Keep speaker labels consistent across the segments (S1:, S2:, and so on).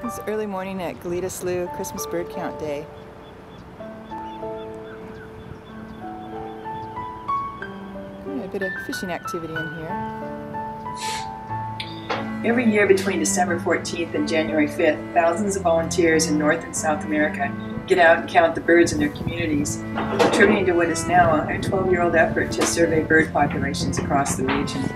S1: It's early morning at Goleta, Slough, Christmas bird count day. A bit of fishing activity in here.
S2: Every year between December 14th and January 5th, thousands of volunteers in North and South America get out and count the birds in their communities, contributing to what is now a 112-year-old effort to survey bird populations across the region.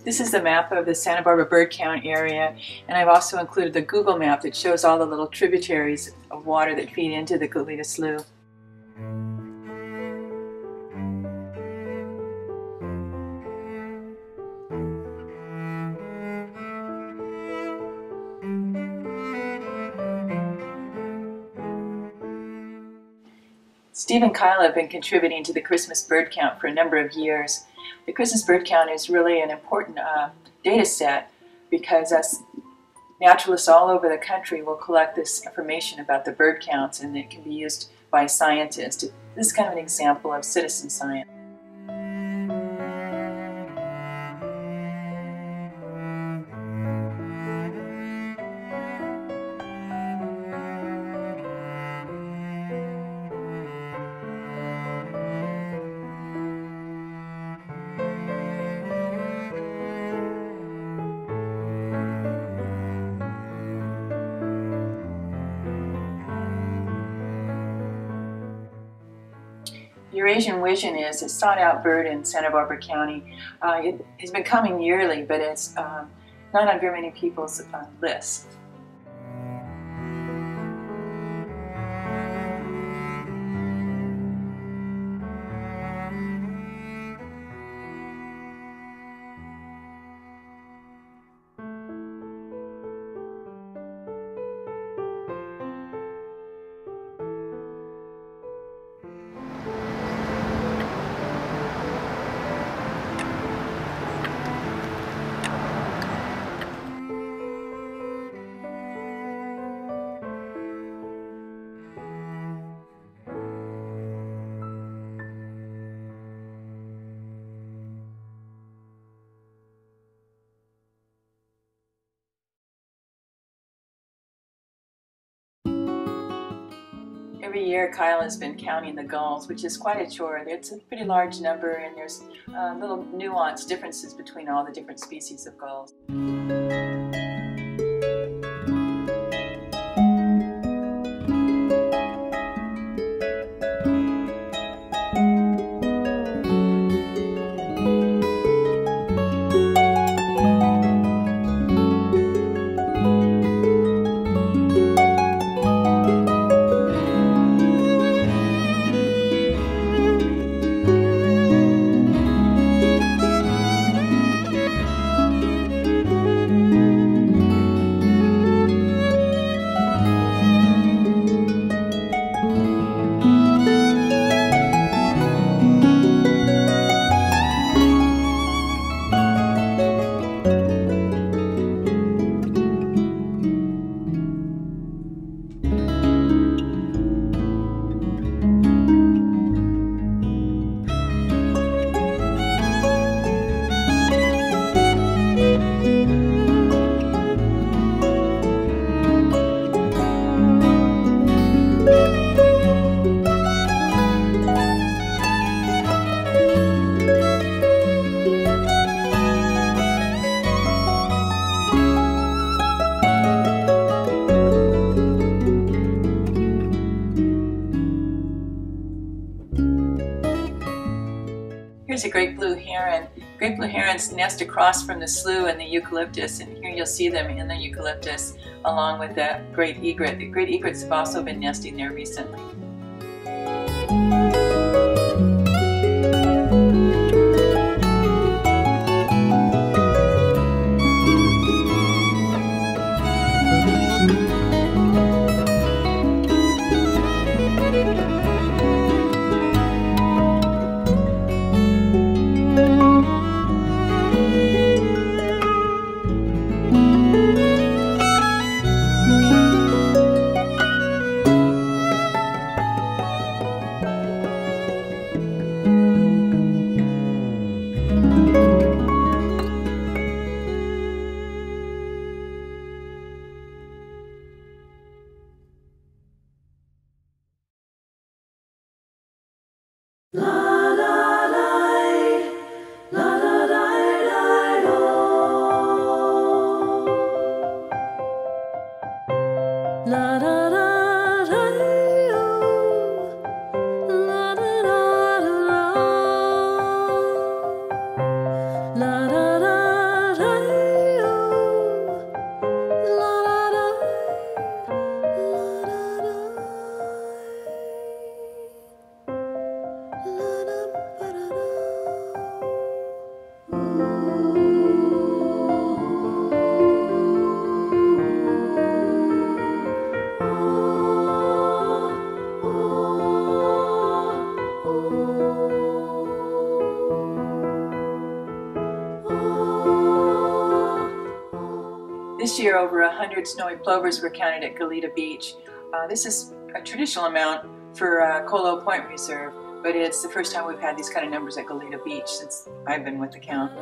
S2: This is the map of the Santa Barbara bird count area, and I've also included the Google map that shows all the little tributaries of water that feed into the Goleta Slough. Steve and Kyle have been contributing to the Christmas bird count for a number of years. The Christmas bird count is really an important data set because us naturalists all over the country will collect this information about the bird counts, and it can be used by scientists. This is kind of an example of citizen science. Eurasian wigeon is a sought-out bird in Santa Barbara County. It has been coming yearly, but it's not on very many people's lists. Every year, Kyle has been counting the gulls, which is quite a chore. It's a pretty large number, and there's little nuanced differences between all the different species of gulls. Here's a great blue heron. Great blue herons nest across from the slough and the eucalyptus, and here you'll see them in the eucalyptus along with that great egret. The great egrets have also been nesting there recently. This year, over 100 snowy plovers were counted at Goleta Beach. This is a traditional amount for Colo Point Reserve, but it's the first time we've had these kind of numbers at Goleta Beach since I've been with the count.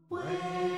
S3: Where